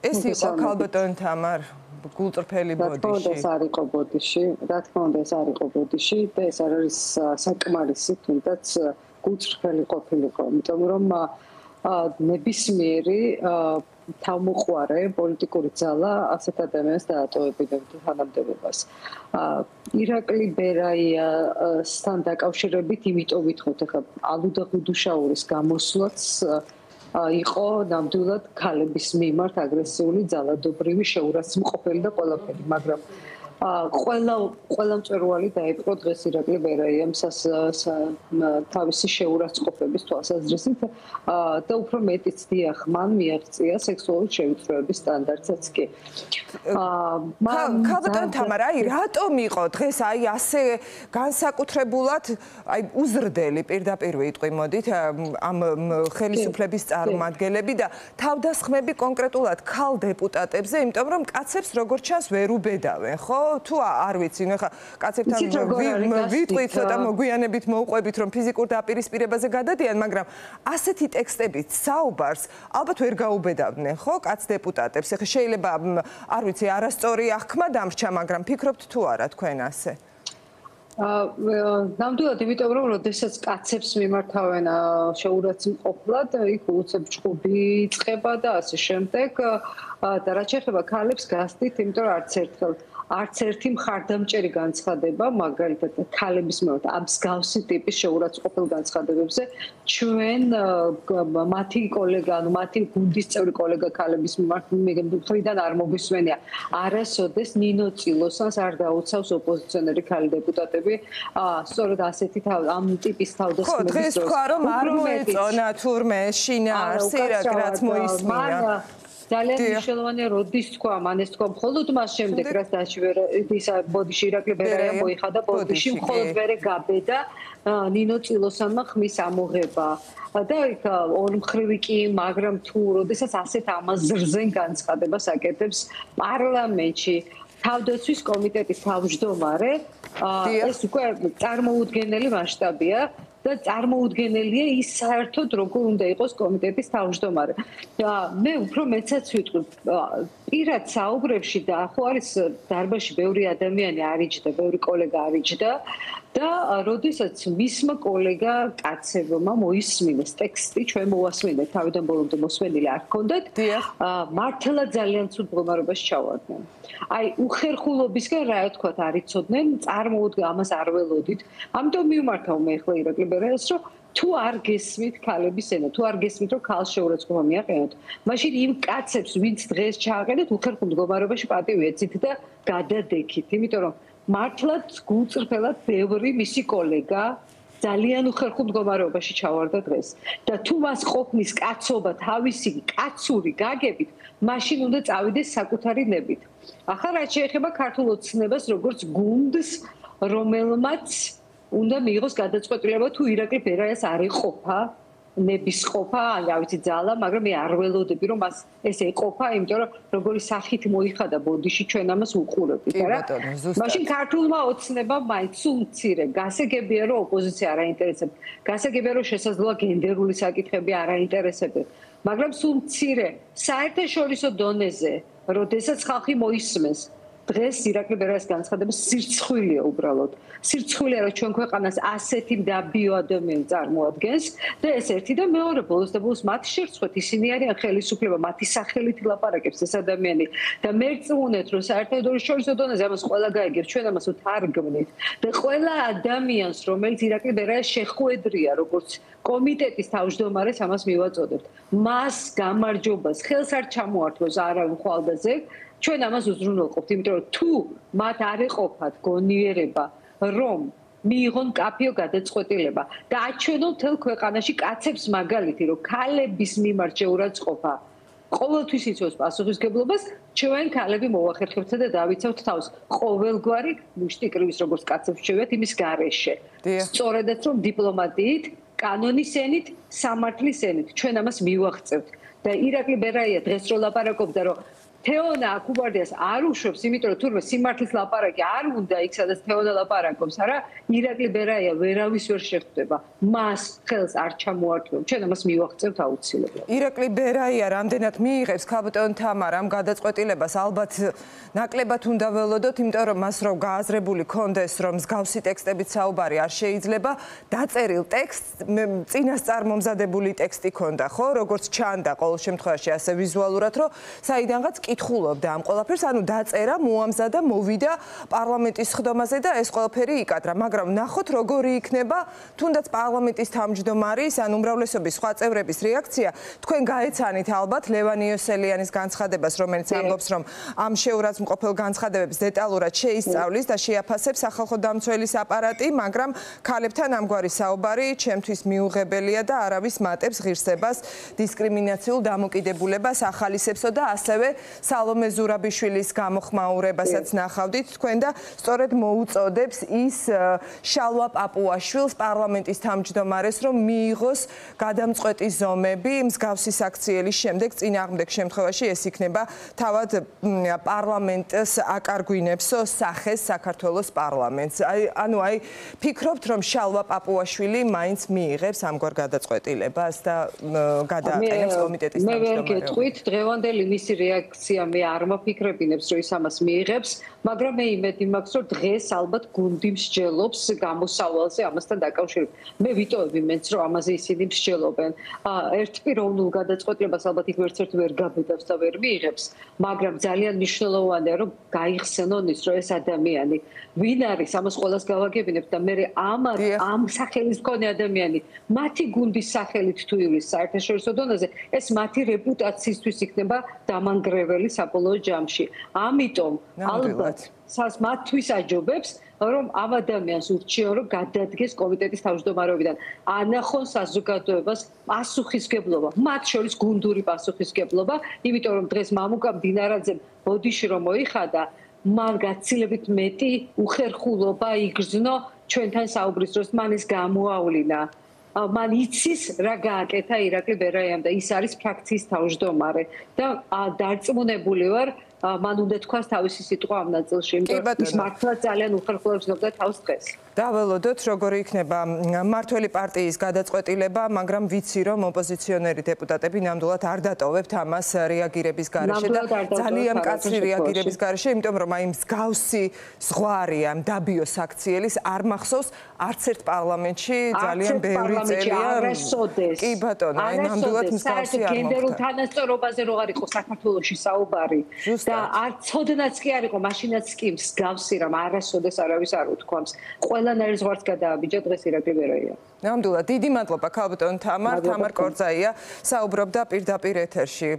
ეს იყო ქალბატონ თამარ გულწრფელი ბოდიში. ეს არ იყო ბოდიში, რა თქმა უნდა ეს არ იყო ბოდიში და ეს არ არის საკმარისი, თუნდაც გულწრფელი ყოფილიყო, იმიტომ რომ ნებისმიერი თავმოყვარე პოლიტიკური ძალა ასეთ ადამიანს დაატოვებინებდა თანამდებობას. ირაკლი ბერაიასთან დაკავშირებით იმიტომ ვითხოვთ, ახლა ალუდა ხუდუშაურის გამოსვლაც იყო ნამდვილად ქალების მიმართ აგრესიული ძალადობრივი შეურაცხმყოფელი და ყველაფერი, მაგრამ ყველა მწვერვალი დაიპყრო დღეს ირაკლი ბერაიამ თავისი შეურაცხყოფების თვალსაზრისით და უფრო მეტიც დიახ, მან მიაღწია სექსუალური შევიწროების სტანდარტსაც კი. ქალბატონ თამარ, რატომ იყო დღეს ასე განსაკუთრებულად უზრდელი პირდაპირ ვიტყვი მოდით ამ ხელისუფლების წარმომადგენლები და თავდასხმები კონკრეტულად ქალ დეპუტატებზე, იმიტომ რომ კაცებს როგორც ჩანს ვერ უბედავენ, ხო? თუ არ ვიცი, ნუ ხა კაცებთან ვიტყვით, ცოტა მოგვიანებით მოვყვებით, რომ ფიზიკურ დაპირისპირებაზე გადადიან, მაგრამ ასეთი ტექსტებით საუბარს ალბათ ვერ გაუბედავდნენ, ხო, კაც დეპუტატებს. ეხლა შეიძლება არ ვიცი, არასწორი აღქმა დამრჩა, მაგრამ ფიქრობთ თუ არა თქვენ ასე? ნამდვილად, იმიტომ რომ როდესაც კაცებს მიმართავენ შეურაცხმყოფლად, იქ უცებ ჭუბი იწყება და ასე შემდეგ და რაც შეეხება ქალებს გასდით, იმიტომ რომ არც ერთი მხარდამჭერი განცხადება, მაგალითად ქალების მიმართ მსგავსი ტიპის შეურაცხმყოფელ განცხადებებზე ჩვენ მათი კოლეგა, მათი გუნდის წევრი კოლეგა ქალების მიმართ მხრიდან არ მოგვისმენია. არასოდეს ნინო წილოსანს არ დაუცავს ოპოზიციონერი ქალი დეპუტატები, სწორედ ასეთი ამ ტიპის თავდასხმების დროს. ხო, დღეს თქვა რომ არ მოეწონა თურმე შინაარსი, რაც მოისმინა. ძალიან მნიშვნელოვანია, როდის თქვა, მან ეს თქვა მხოლოდ მას შემდეგ, რაც ბოდიში ირაკლი ბერაია მოიხადა ბოდიში, მხოლოდ მერე გაბედა ნინო წილოსანმა ხმის ამოღება. და იქ ორმხრივი კი, მაგრამ თუ როდესაც ასეთ ამაზრზენ განცხადებას აკეთებს პარლამენტში თავდაცვის კომიტეტის თავმჯდომარე, ეს უკვე წარმოუდგენელი მასშტაბია. და წარმოუდგენელია ის საერთოდ როგორ უნდა იყოს კომიტეტის თავმჯდომარე. მე უფრო მეცაც ვიტყვი, პირად საუბრებში და ხო არის დარბაზში ბევრი ადამიანი არიჯდა, ბევრი კოლეგა არიჯდა და როდესაც მისმა კოლეგა კაცებმა მოისმინეს ტექსტი, ჩვენ მოვასმინეთ, თავიდან ბოლომდე მოსმენილი არ ჰქონდათ, მართლა ძალიან ცუდ მდგომარეობაში ჩავარდნენ. აი, უხერხულობისგან რა თქვათ, არ იცოდნენ, წარმოუდგენ ამას არ ველოდით. ამიტომ მივმართავ მე ახლა ირაკლი ბერაიას, რომ თუ არ გესმით ქალების ენა, თუ არ გესმით, რომ ქალს შეურაცხყოფა მიაყენოთ, მაშინ იმ კაცებს, ვინც დღეს ჩააყენეთ, უხერხულ მდგომარეობაში პატივი ეცით და გადადექით, იმიტომ რომ მართლაც გულწრფელად ბევრი მისი კოლეგა ძალიან უხერხულ მდგომარეობაში ჩავარდა დღეს. და თუ მას ყოფნის კაცობა თავისი კაცური გაგებით, მაშინ უნდა წავიდეს საკუთარი ნებით. ახლა რაც შეეხება ქართულ ოცნებას, როგორც გუნდს, რომელმაც უნდა მიიღოს გადაწყვეტილება თუ ირაკლი ბერაიას არ ეყოფა ნების ყოფა, რა ვიცი ძალა, მაგრამ მე არ ველოდები რომ მას ეს ეყოფა, იმიტომ რომ როგორი სახით მოიხადა ბოდიში ჩვენ ამას უყურებთ, არა? მაშინ ქართულმა ოცნებამ მაინც სულ მცირე გასაგებია რომ ოპოზიცია არ აინტერესებდა. გასაგებია რომ შესაძლოა გენდერული საკითხები არ აინტერესებდა. მაგრამ სულ მცირე საერთაშორისო დონეზე, როდესაც ხალხი მოისმენს დღეს ირაკლი ბერაიას განცხადება სირცხვილია უბრალოდ. სირცხვილია, რომ ჩვენ ქვეყანას ასეთი მდაბიო ადამიანი წარმოადგენს და ეს ერთი და მეორე ბოლოს და ბოლოს მათ შერცხვეთ, ისინი არიან ხელისუფლება, მათი სახელით ლაპარაკებს ეს ადამიანი და მერწმუნეთ, რომ საერთაშორისო დონეზე ამას ყველა გაიგებს, ჩვენ ამას ვთარგმნით და ყველა ადამიანს, რომელიც ირაკლი ბერაიას შეხვედრია, როგორც კომიტეტის თავმჯდომარეს ამას მივაწოდებთ. მას გამარჯვებას ხელს არ ჩამოართვოს არავინ ხვალდაზე. ჩვენ ამას უზრუნველყოფთ, იმიტომ რომ თუ მათ არ ეყოფათ გონიერება, რომ მიიღონ კაფეო გადაწყვეტილება და აჩვენონ მთელ ქვეყანაში კაცებს მაგალითი, რომ ქალების მიმართ შეურაცხყოფა ყოველთვის იწვევს პასუხისგებლობას, ჩვენ ქალები მოვახერხებთ და დავიცავთ თავს ყოველგვარი მუშტი კრივის როგორც კაცებს შევიათ იმის გარეშე. სწორედაც რომ დიპლომატიით, კანონის ენით, სამართლის ენით ჩვენ ამას მივაღწევთ და ირაკლი ბერაია დღეს რო ლაპარაკობდა, რომ თეონა აკუბარდიას არ უშვებს, იმიტომ რომ თურმე სიმართლის ლაპარაკი არ უნდა იქ, სადაც თეონა ლაპარაკობს, არა, ირაკლი ბერაია ვერავის ვერ შეხვდება. მას ხელს არ ჩამოართვევ. ჩვენ ამას მივახცევთ აუცილებლად. ირაკლი ბერაია რამდენად მიიღებს ქალბატონ თამარ ამ გადაწყვეტილებას, ალბათ ნაკლებად უნდა ველოდოთ, იმიტომ რომ მას რომ გააზრებული კონდეს, რომ მსგავსი ტექსტებით საუბარი არ შეიძლება, დაწერილ ტექსტს წინასწარმომზადებული ტექსტი ქონდა, ხო? როგორც ჩანდა ყოველ შემთხვევაში ასე ვიზუალურად, რომ საიდანღაც კითხულობდა ამ ყველაფერს, ანუ დაწერა, მოამზადა, მოვიდა პარლამენტის სხდომაზე და ეს ყველაფერი იკადრა, მაგრამ ნახოთ როგორი იქნება თუნდაც პარლამენტის თავმჯდომარის, ან უმრავლესობის სხვა წევრების რეაქცია. თქვენ გაეცანით ალბათ ლევან იოსელიანის განცხადებას, რომელიც ამბობს, რომ ამ შეურაცხმყოფელ განცხადებებს დეტალურად შეისწავლის და შეაფასებს სახალხო დამცველის აპარატი, მაგრამ ქალებთან ამგვარი საუბარი ჩემთვის მიუღებელია და არავის მატებს ღირსებას, დისკრიმინაციულ დამოკიდებულებას ახალისებსო და ასევე სალომე ზურაბიშვილის გამოხმაურებასაც ნახავდით თქვენ და სწორედ მოუწოდებს ის შალვა პაპუაშვილს პარლამენტის თავმჯდომარეს, რომ მიიღოს გადამწყვეტი ზომები მსგავსი საქციელის შემდეგ წინააღმდეგ შემთხვევაში ეს იქნება თავად პარლამენტს აკარგვინებსო სახეს საქართველოს პარლამენტს. ანუ ფიქრობთ, რომ შალვა პაპუაშვილი მაინც მიიღებს ამგვარ გადაწყვეტილებას და გადააყენებს კომიტეტის თავმჯდომარეს. მე ვერ გეტყვით, დღევანდელი მისი რეაქცია მე არ მოფიქრებინებს, რომ ის ამას მიიღებს, მაგრამ მე იმედი მაქვს, რომ დღეს ალბათ გუნდი მსჯელობს გამოსავალზე ამასთან დაკავშირებით. მე ვიტოვები მეც, რომ ამაზე ისინი მსჯელობენ. ერთპიროვნულ გადაწყვეტილებას ალბათ იქ ვერცერთი ვერ გაბედავს და ვერ მიიღებს, მაგრამ ძალიან მნიშვნელოვანია, რომ გაიხსენონ ის, რომ ეს ადამიანი ვინ არის, ამას ყველას გავაგებინებთ და მე ამ სახელის მქონე ადამიანი მათი გუნდის სახელით თუ იulis საერთაშორისო დონეზე, ეს მათი რეპუტაციისთვის იქნება დამანგრეველი საბოლოო ჯამში. ამიტომ ალბათ მათთვის აჯობებს, რომ ამ ადამიანს ურჩიონ, რომ გადადგეს კომიტეტის თავმჯდომარეობიდან, ანახონ საზოგადოებას პასუხისგებლობა, მათ შორის გუნდური პასუხისგებლობა, იმიტომ რომ დღეს მამუკა მდინარაძემ ბოდიში რომ მოიხადა, მან გაცილებით მეტი უხერხულობა იგრძნო ჩვენთან საუბრის დროს, მან ის გამოავლინა. მან იცის რა გააკეთა ირაკლი ბერაიამ და ის არის ფრაქციის თავმჯდომარე და დარწმუნებული ვარ, მან უნდა თქვას თავისი სიტყვა ამ ნაწილში, იმიტომ რომ ის მართლა ძალიან უხერხულობს ნობდა თავს დღეს. დაველოდოთ, როგორი იქნება მმართველი პარტიის გადაწყვეტილება, მაგრამ ვიცი, რომ ოპოზიციონერი დეპუტატები ნამდვილად არ დატოვებთ ამას რეაგირების გარეშე და ძალიან მკაცრი რეაგირების გარეშე, იმიტომ რომ აი მსგავსი ზღვარი ამ დაბიო საქციელის არ მახსოვს არც ერთ პარლამენტში ძალიან ბევრი წერია. კი ბატონო, აი ნამდვილად მსგავსი არ მოხდა. გენდერულ თანასწორობაზე რო არ იყო საქართველოში საუბარი და არც ცოდნაც კი არ იყო, მაშინაც კი მსგავსი რამ არასოდეს არავის არ უთქვამს. ყველანაირ ზღვარს გადააბიჯა დღეს ირაკლი ბერაია. ნამდვილად დიდი მადლობა ქალბატონ თამარ კორძაია საუბრობდა პირდაპირ ეთერში.